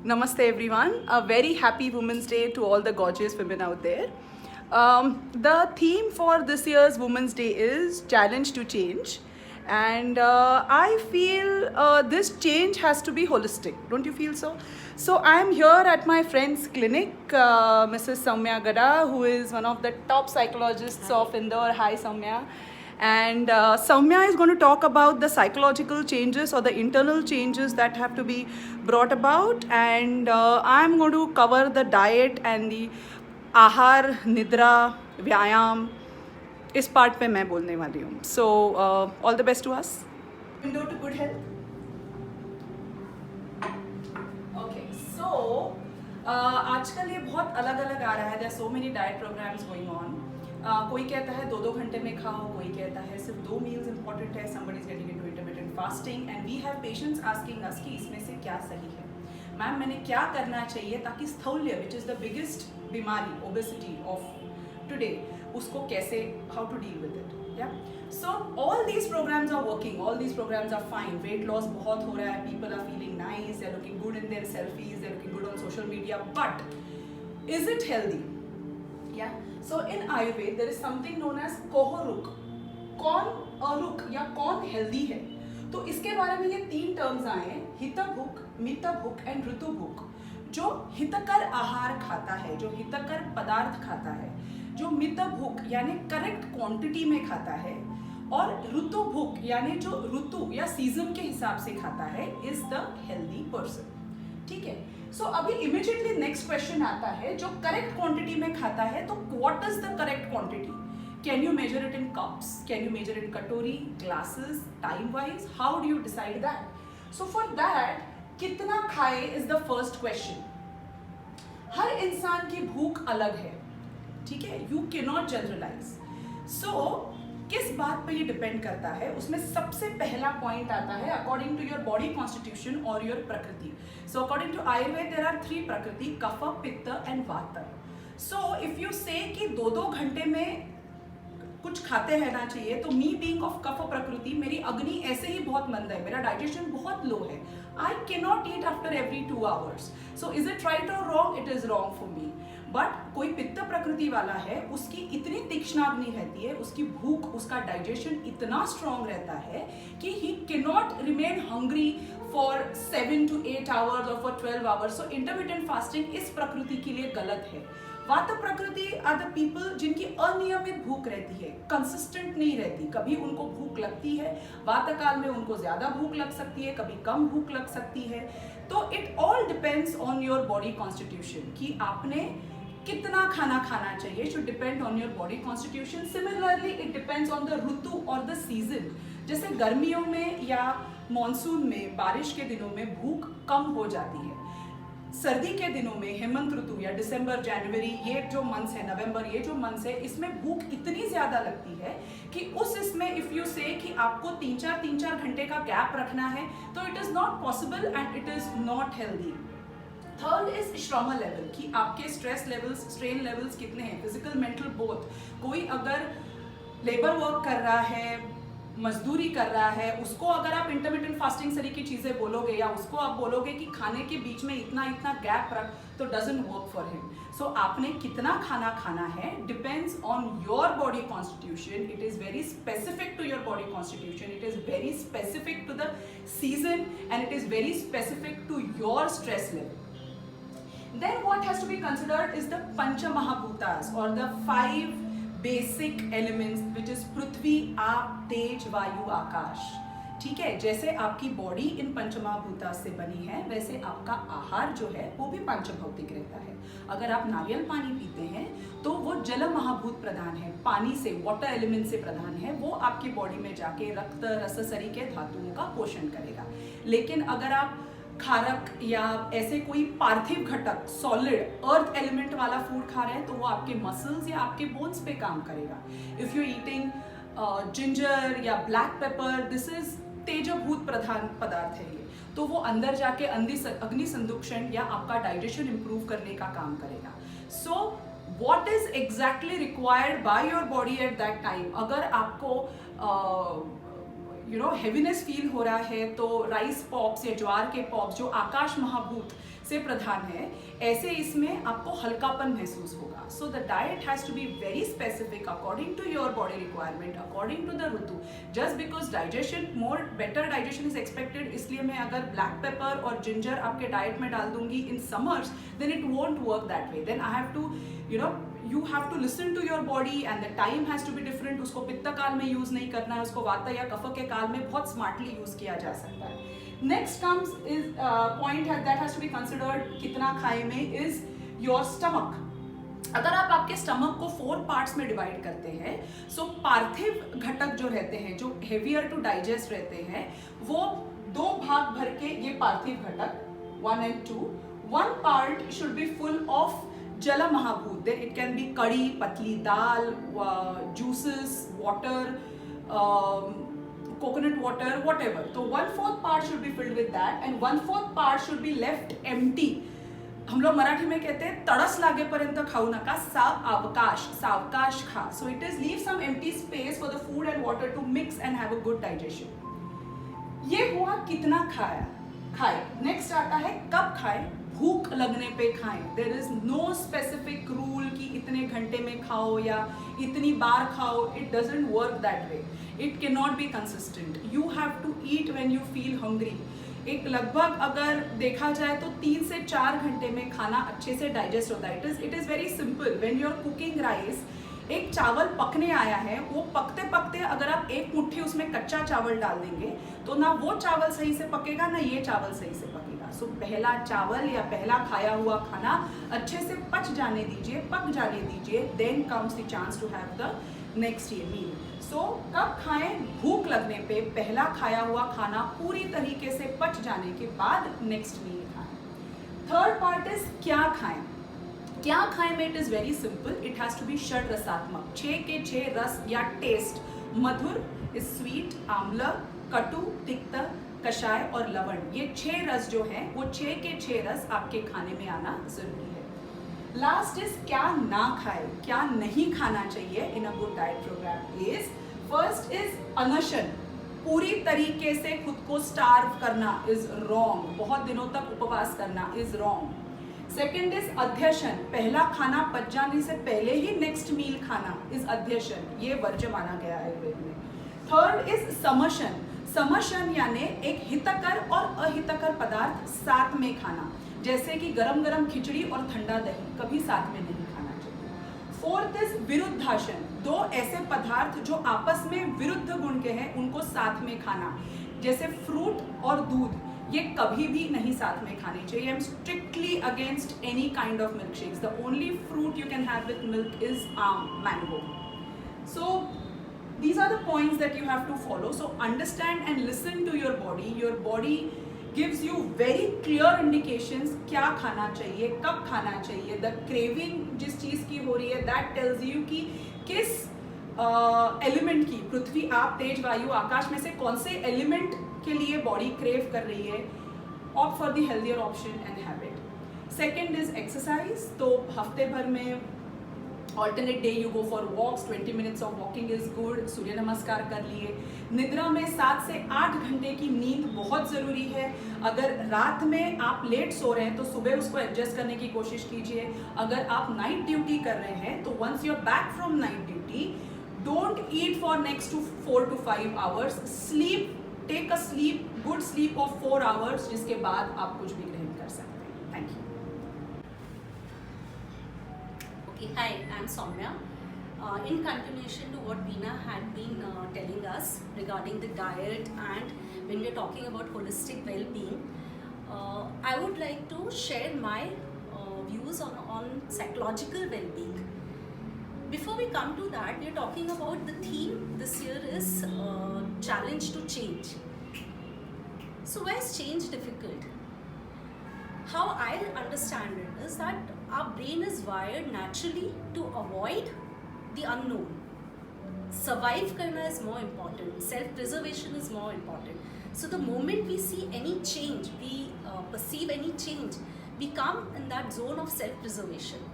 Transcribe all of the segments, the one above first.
Namaste everyone. A very happy Women's Day to all the gorgeous women out there. The theme for this year's Women's Day is Challenge to Change. And I feel this change has to be holistic. Don't you feel so? So I am here at my friend's clinic, Mrs. Soumya Gada, who is one of the top psychologists of Indore. Hi Soumya. And Soumya is going to talk about the psychological changes or the internal changes that have to be brought about. And I'm going to cover the diet and the आहार, निद्रा, व्यायाम, इस part पे मैं बोलने वाली हूँ. So all the best to us. Window to good health. Okay, so आजकल ये बहुत अलग अलग आ रहा है. There are so many diet programmes going on. कोई कहता है 2-2 घंटे में खाओ, कोई कहता है सिर्फ 2 मील्स इंपॉर्टेंट है. Somebody is getting into intermittent fasting and we have patients asking us कि इसमें से क्या सही है. मैम, मैंने क्या करना चाहिए ताकि स्थौल्य, विच इज़ द बिगेस्ट बीमारी, ओबेसिटी ऑफ टुडे, उसको कैसे, how to deal with it. या so all these programmes are working, all these programmes are fine. Weight loss बहुत हो रहा है, people are feeling nice, they are looking good in their selfies, they are looking good on social media, but is it healthy? या so in Ayurveda there is something known as कोहरुक. कौन अरुक या कौन healthy है? तो इसके बारे में ये 3 टर्म्स आए हैं: हितभुक, मितभुक एंड ऋतुभुक. जो हितकर आहार खाता है, जो हितकर पदार्थ खाता है, जो मितभुक यानी करेक्ट क्वांटिटी में खाता है, और ऋतुभुक यानी जो ऋतु या सीजन के हिसाब से खाता है, इज द हेल्दी पर्सन. ठीक है. सो अभी इमीडिएटली नेक्स्ट क्वेश्चन आता है, जो करेक्ट क्वांटिटी में खाता है, तो what is the correct quantity? Can you measure it in cups? Can you measure it in katori, glasses, time wise? How do you decide that? So for that, कितना खाए is the first question. हर इंसान की भूख अलग है, ठीक है. You cannot generalize. So किस बात पे ये डिपेंड करता है? उसमें सबसे पहला पॉइंट आता है according to your body constitution और your prakriti. So according to Ayurveda there are 3 prakriti: कफ, पित्त एंड वात. सो इफ यू से कि 2-2 घंटे में कुछ खाते रहना चाहिए, तो मी बीइंग ऑफ कफ प्रकृति, मेरी अग्नि ऐसे ही बहुत मंद है, मेरा डाइजेशन बहुत लो है. I can not eat after every 2 hours. So is it right or wrong? It is wrong for me. But कोई पित्त प्रकृति वाला है, उसकी इतनी तीक्ष्णाग्नि रहती है, उसकी भूख, उसका डाइजेशन इतना स्ट्रॉन्ग रहता है कि he can not remain hungry for 7 to 8 hours or for 12 hours. So intermittent fasting इस प्रकृति के लिए गलत है. वात प्रकृति आर द पीपल जिनकी अनियमित भूख रहती है, कंसिस्टेंट नहीं रहती. कभी उनको भूख लगती है, वात काल में उनको ज्यादा भूख लग सकती है, कभी कम भूख लग सकती है. तो it all depends on your body constitution कि आपने कितना खाना खाना चाहिए. Should depend on your body constitution. Similarly it depends on the ritu और द सीजन. जैसे गर्मियों में या मॉनसून में, बारिश के दिनों में भूख कम हो जाती है. सर्दी के दिनों में, हेमंत ऋतु या दिसंबर, जनवरी, ये जो मंथ्स है, नवंबर, ये जो मंथ्स है, इसमें भूख इतनी ज्यादा लगती है कि उस इसमें इफ यू से कि आपको 3-4 घंटे का गैप रखना है, तो it is not possible and it is not healthy. Third is श्रम लेवल, कि आपके स्ट्रेस लेवल्स, स्ट्रेन लेवल्स कितने हैं, फिजिकल, मेंटल, बोथ. कोई अगर लेबर वर्क कर रहा है, मजदूरी कर रहा है, उसको अगर आप इंटरमिटेंट फास्टिंग सरी की चीजें बोलोगे या उसको आप बोलोगे कि खाने के बीच में इतना इतना गैप रख, तो doesn't work for him. So आपने कितना खाना खाना है depends on your body constitution. It is very specific to your body constitution. It is very specific to the season and it is very specific to your stress level. Then what has to be considered is the Pancha Mahabhutas or the 5 basic elements, which is पृथ्वी, आप, तेज, वायु, आकाश. ठीक है. जैसे आपकी body in पंचमहाभूता से बनी है, वैसे आपका आहार जो है वो भी पंचभौतिक रहता है. अगर आप नारियल पानी पीते हैं तो वो जल महाभूत प्रधान है, पानी से, वाटर एलिमेंट से प्रधान है. वो आपकी बॉडी में जाके रक्त, रस, सरी के धातुओं का पोषण करेगा. लेकिन अगर आप खारक या ऐसे कोई पार्थिव घटक, सॉलिड अर्थ एलिमेंट वाला फूड खा रहे हैं, तो वो आपके मसल्स या आपके बोन्स पे काम करेगा. इफ यू ईटिंग जिंजर या ब्लैक पेपर, दिस इज तेजभूत प्रधान पदार्थ है ये, तो वो अंदर जाके अग्नि संदुक्षण या आपका डाइजेशन इंप्रूव करने का काम करेगा. So what is exactly required by your body at that time? अगर आपको हेवीनेस फील हो रहा है, तो राइस पॉप्स या ज्वार के पॉप्स जो आकाश महाभूत से प्रधान है, ऐसे इसमें आपको हल्कापन महसूस होगा. So the diet has to be very specific according to your body requirement, according to the ritu. Just because digestion, more better digestion is expected, इसलिए मैं अगर ब्लैक पेपर और जिंजर आपके डाइट में डाल दूंगी in summers, then it won't work that way. Then I have to you have to listen to your body and the time has to be different. उसको पित्त काल में यूज नहीं करना है, उसको वात या कफ के काल में बहुत स्मार्टली यूज किया जा सकता है. Next comes is point that has to be considered कितना खाए में, इज योर स्टमक. अगर आप आपके स्टमक को 4 पार्ट्स में डिवाइड करते हैं, सो पार्थिव घटक जो रहते हैं, जो हेवियर टू डाइजेस्ट रहते हैं, वो 2 भाग भर के ये पार्थिव घटक 1 and 2. 1 part should be full of जल महाभूत. Then it can be कड़ी, पतली दाल, juices, water, coconut water, whatever. So 1/4 part should be filled with that and 1/4 part should be left empty. हम लोग मराठी में कहते हैं तड़स लागेपर्यंत खाऊ नका, सावकाश खा. So it is leave some empty space for the food and water to mix and have a good digestion. ये हुआ कितना खाए. नेक्स्ट आता है कब खाए. भूख लगने पे खाएं. There is no specific rule कि इतने घंटे में खाओ या इतनी बार खाओ. It doesn't work that way. It can not be consistent. You have to eat when you feel hungry. एक लगभग अगर देखा जाए तो 3 से 4 घंटे में खाना अच्छे से डाइजेस्ट होता है. It is very simple. When you are cooking rice, एक चावल पकने आया है, वो पकते पकते अगर आप 1 मुट्ठी उसमें कच्चा चावल डाल देंगे तो ना वो चावल सही से पकेगा, ना ये चावल सही से पकेगा. सो पहला चावल या पहला खाया हुआ खाना अच्छे से पक जाने दीजिए. Then comes the chance to have the next meal. So कब खाएं. भूख लगने पे पहला खाया हुआ खाना पूरी तरीके से पच जाने के बाद नेक्स्ट मील खाएं. थर्ड पार्ट इज क्या खाएं में. It is very simple. It has to be षड रसात्मक. 6 के 6 रस या टेस्ट. मधुर इज स्वीट, आम्ल, कटु, तिक्त, कषाय और लवण. ये 6 रस जो हैं वो 6 के 6 रस आपके खाने में आना जरूरी है. लास्ट इज क्या ना खाए, क्या नहीं खाना चाहिए in a good diet programme. Is first is अनशन. पूरी तरीके से खुद को स्टार्व करना इज रॉन्ग. बहुत दिनों तक उपवास करना इज रॉन्ग. सेकेंड इज अध्यशन. पहला खाना पच जाने से पहले ही नेक्स्ट मील खाना इज अध्यशन. ये वर्ज्य माना गया है आयुर्वेद में. Third is समशन. समशन यानी एक हितकर और अहितकर पदार्थ साथ में खाना, जैसे कि गरम गरम खिचड़ी और ठंडा दही कभी साथ में नहीं खाना चाहिए. Fourth is विरुद्धाशन. 2 ऐसे पदार्थ जो आपस में विरुद्ध गुण के हैं उनको साथ में खाना, जैसे फ्रूट और दूध, ये कभी भी नहीं साथ में खाने चाहिए. I am strictly against any kind of milk shakes. The only fruit you can have with milk is mango. So these are the points that you have to follow. So understand and listen to your body. Your body gives you very clear indications क्या खाना चाहिए, कब खाना चाहिए. The craving जिस चीज़ की हो रही है, that tells you कि किस एलिमेंट की, पृथ्वी, आप, तेज, वायु, आकाश में से कौन से एलिमेंट के लिए बॉडी क्रेव कर रही है. Opt for the healthier option and have it. Second is exercise. तो हफ्ते भर में alternate day you go for walks. 20 minutes of walking is good. Surya namaskar कर लिए. निद्रा में 7 से 8 घंटे की नींद बहुत ज़रूरी है. अगर रात में आप लेट सो रहे हैं तो सुबह उसको एडजस्ट करने की कोशिश कीजिए. अगर आप नाइट ड्यूटी कर रहे हैं तो once you are back from night duty, don't eat for next two 4 to 5 hours. Sleep, take a sleep, good sleep of 4 hours, जिसके बाद आप कुछ भी ग्रहण कर सकते हैं. Thank you. Okay, hi, I'm Soumya. In continuation to what Veena had been telling us regarding the diet and when we're talking about holistic well-being, I would like to share my views on psychological well-being. Before we come to that, we're talking about the theme this year is challenge to change. So why is change difficult? How I understand it is that our brain is wired naturally to avoid the unknown. Survive karna is more important. Self-preservation is more important. So the moment we see any change, we perceive any change, we come in that zone of self-preservation.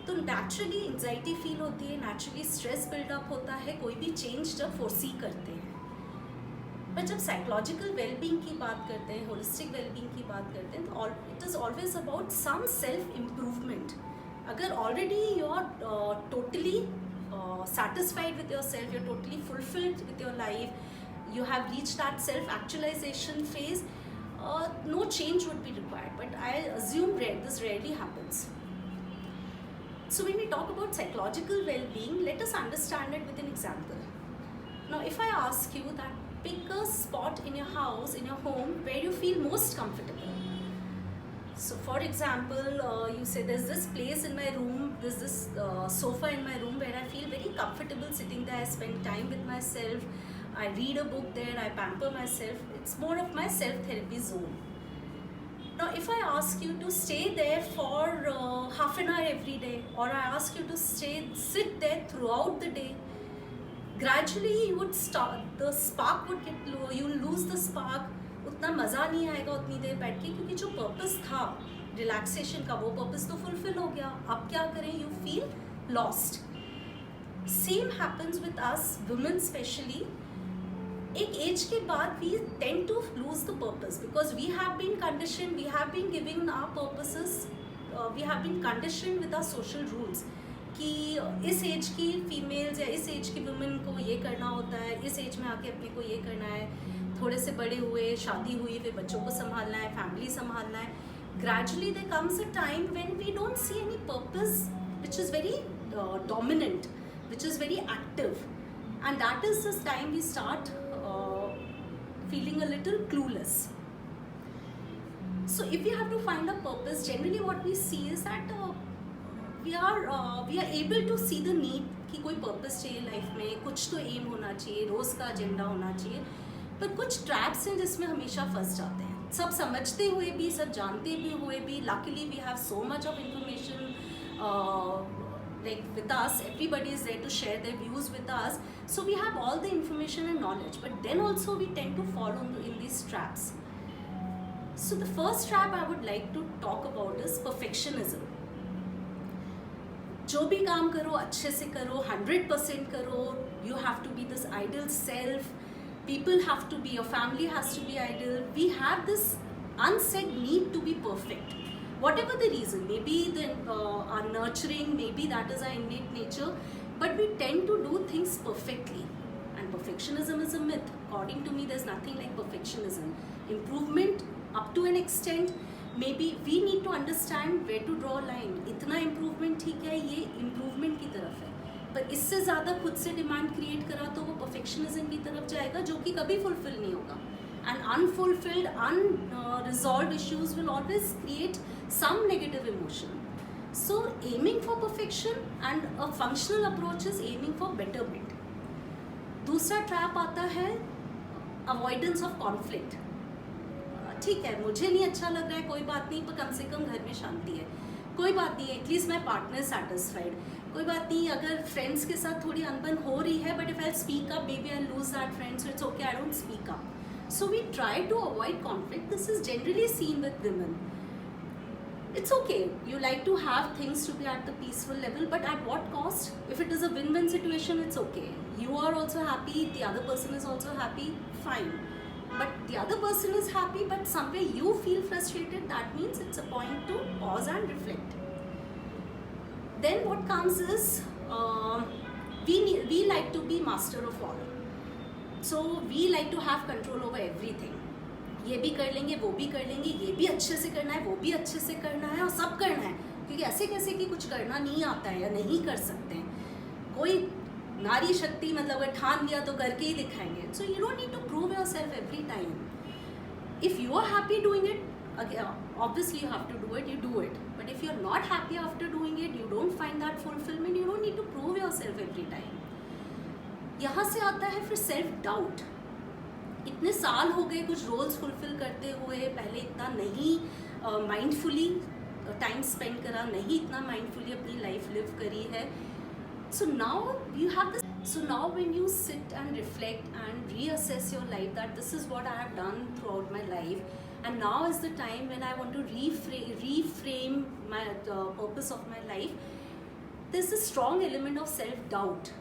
तो naturally anxiety feel होती है, naturally stress build up होता है कोई भी change जब foresee करते हैं. पर जब साइकोलॉजिकल वेलबींग की बात करते हैं, होलिस्टिक वेलबींग की बात करते हैं, तो it is always about some self improvement. अगर already you are totally satisfied with yourself, you're totally fulfilled with your life, you have reached that self actualization phase, no change would be required. But I assume this rarely happens. So when we talk about psychological well-being, let us understand it with an example. Now if I ask you that pick a spot in your house, in your home, where you feel most comfortable. So for example, you say there's this place in my room, there's this sofa in my room where I feel very comfortable sitting there. I spend time with myself, I read a book there, I pamper myself. It's more of my self-therapy zone. Now if I ask you to stay there for half an hour every day, or I ask you to sit there throughout the day, gradually you would start, the spark would get low, you will lose the spark. उतना मज़ा नहीं आएगा उतनी देर बैठ के, क्योंकि जो purpose था रिलैक्सेशन का, वो पर्पस तो फुलफिल हो गया. अब क्या करें, you feel lost. Same happens with us women specially. एक एज के बाद we tend to lose the purpose, because we have been conditioned, we have been giving our purposes, we have been conditioned with our social rules कि इस as की females या इस as की women को ये करना होता है, इस एज में आके अपने को ये करना है. थोड़े से बड़े हुए, शादी हुई, फिर बच्चों को संभालना है, फैमिली संभालना है. Gradually there comes a time when we don't see any purpose which is very dominant, which is very active, and that is the time we start feeling a little clueless. So if we have to find a purpose, generally what we see is that we are able to see the need कि कोई purpose चाहिए life में, कुछ तो M होना चाहिए, रोज़ का agenda होना चाहिए. पर कुछ ट्रैप्स हैं जिसमें हमेशा फंस जाते हैं, सब समझते हुए भी, सब जानते भी हुए भी. Luckily we have so much of information like with us, everybody is there to share their views with us, so we have all the information and knowledge, but then also we tend to fall in these traps. So the first trap I would like to talk about is perfectionism. जो भी काम करो अच्छे से करो, 100% करो. You have to be this ideal self, people have to be, your family has to be ideal. We have this unsaid need to be perfect. Whatever the reason, maybe our nurturing, maybe that is our innate nature, but we tend to do things perfectly. And perfectionism is a myth. According to me, there's nothing like perfectionism. Improvement up to an extent, maybe we need to understand where to draw a line. इतना improvement ठीक है, ये improvement की तरफ है. पर इससे ज़्यादा खुद से डिमांड क्रिएट करा तो वो perfectionism की तरफ जाएगा, जो कि कभी फुलफिल नहीं होगा. And unfulfilled, unresolved issues will always create some negative emotion. So aiming for perfection and a functional approach is aiming for betterment. दूसरा ट्रैप आता है avoidance of conflict. ठीक है, मुझे नहीं अच्छा लग रहा है, कोई बात नहीं, पर कम से कम घर में शांति है. कोई बात नहीं, एटलीस्ट माई पार्टनर सेटिस्फाइड. कोई बात नहीं, अगर फ्रेंड्स के साथ थोड़ी अनबन हो रही है, but if I speak up, maybe I lose that friend, so it's okay, I don't speak up. So we try to avoid conflict. This is generally seen with women. It's okay, you like to have things to be at the peaceful level, but at what cost? If it is a win-win situation, it's okay. You are also happy, the other person is also happy, fine. But the other person is happy, but somewhere you feel frustrated, that means it's a point to pause and reflect. Then what comes is, we like to be master of all. So we like to have control over everything. ये भी कर लेंगे, वो भी कर लेंगे, ये भी अच्छे से करना है, वो भी अच्छे से करना है, और सब करना है, क्योंकि ऐसे कैसे कि कुछ करना नहीं आता है या नहीं कर सकते हैं. कोई नारी शक्ति मतलब अगर ठान लिया तो करके ही दिखाएंगे. So you don't need to prove yourself every time. If you are happy doing it, again, obviously you have to do it, you do it. But if you are not happy after doing it, you don't find that fulfillment, you don't need to prove yourself every time. यहाँ से आता है फिर self doubt. इतने साल हो गए कुछ रोल्स फुलफिल करते हुए, पहले इतना नहीं माइंडफुली टाइम स्पेंड करा, नहीं इतना माइंडफुली अपनी लाइफ लिव करी है. So now you have this. So now when you sit and reflect and reassess your life that this is what I have done through out my life, and now is the time when I want to reframe my the purpose of my life. There's a strong element of self doubt.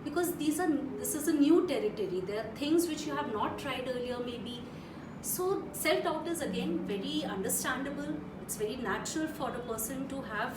because this is a new territory. There are things which you have not tried earlier maybe. So self-doubt is again very understandable. It's very natural for a person to have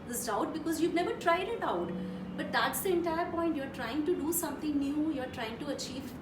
this doubt because you've never tried it out. But that's the entire point. You're trying to do something new. You're trying to achieve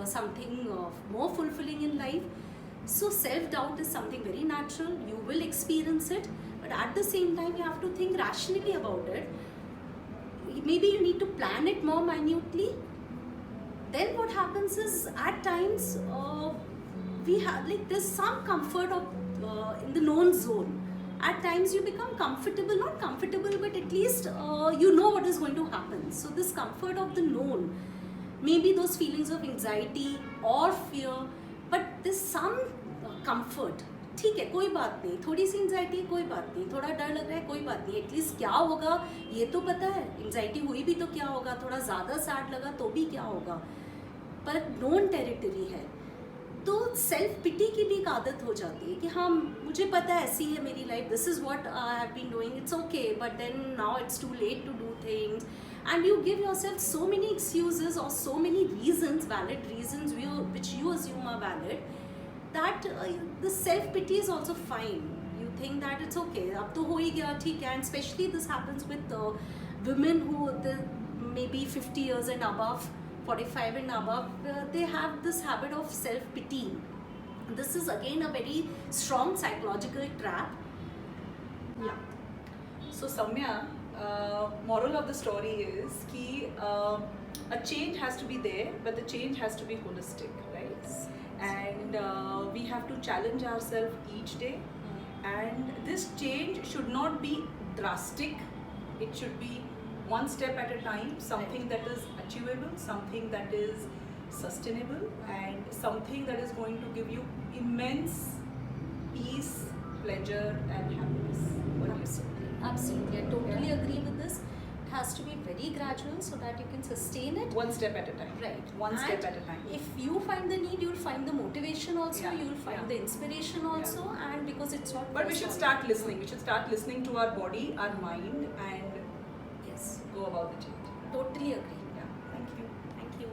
something more fulfilling in life. So self-doubt is something very natural. You will experience it. But at the same time, you have to think rationally about it. Maybe you need to plan it more minutely. Then what happens is at times we have there's some comfort of in the known zone. At times you become comfortable, not comfortable, but at least you know what is going to happen. So this comfort of the known, maybe those feelings of anxiety or fear, but there's some comfort. ठीक है, कोई बात नहीं, थोड़ी सी anxiety है, कोई बात नहीं, थोड़ा डर लग रहा है, कोई बात नहीं, एटलीस्ट क्या होगा ये तो पता है, एंजाइटी हुई भी तो क्या होगा, थोड़ा ज़्यादा सैड लगा तो भी क्या होगा, पर नोन टेरिटरी है. तो सेल्फ पिटी की भी एक आदत हो जाती है कि हाँ मुझे पता है ऐसी है मेरी life, this is what I have been doing, it's okay, but then now it's too late to do things, and you give yourself so many excuses or so many reasons, valid reasons which you assume are valid, that the self pity is also fine. You think that it's okay, ab to ho hi gaya, theek hai. And especially this happens with women who maybe 50 years and above, 45 and above, they have this habit of self pity. This is again a very strong psychological trap. Yeah. So Samya, moral of the story is ki a change has to be there, but the change has to be holistic, right? And we have to challenge ourselves each day, and this change should not be drastic. It should be one step at a time, something that is achievable, something that is sustainable, and something that is going to give you immense peace, pleasure and happiness. What do you say? Absolutely, I totally agree with this. It has to be very gradual so that you can sustain it. One step at a time. Right. One And step at a time. If you find the need, you'll find the motivation also, Yeah, you'll find yeah. the inspiration also, and because it's not. But we should forced start on you. listening. We should start listening to our body, our mind, and Yes, go about the change. totally agree. Yeah. Thank you. Thank you.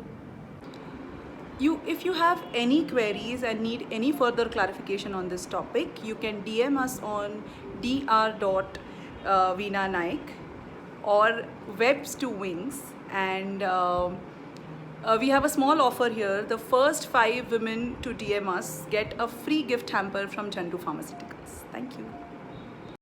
If you have any queries and need any further clarification on this topic, you can DM us on dr.veena Naik or Webs to Wings, and we have a small offer here. The first 5 women to DM us get a free gift hamper from Chandu Pharmaceuticals. Thank you.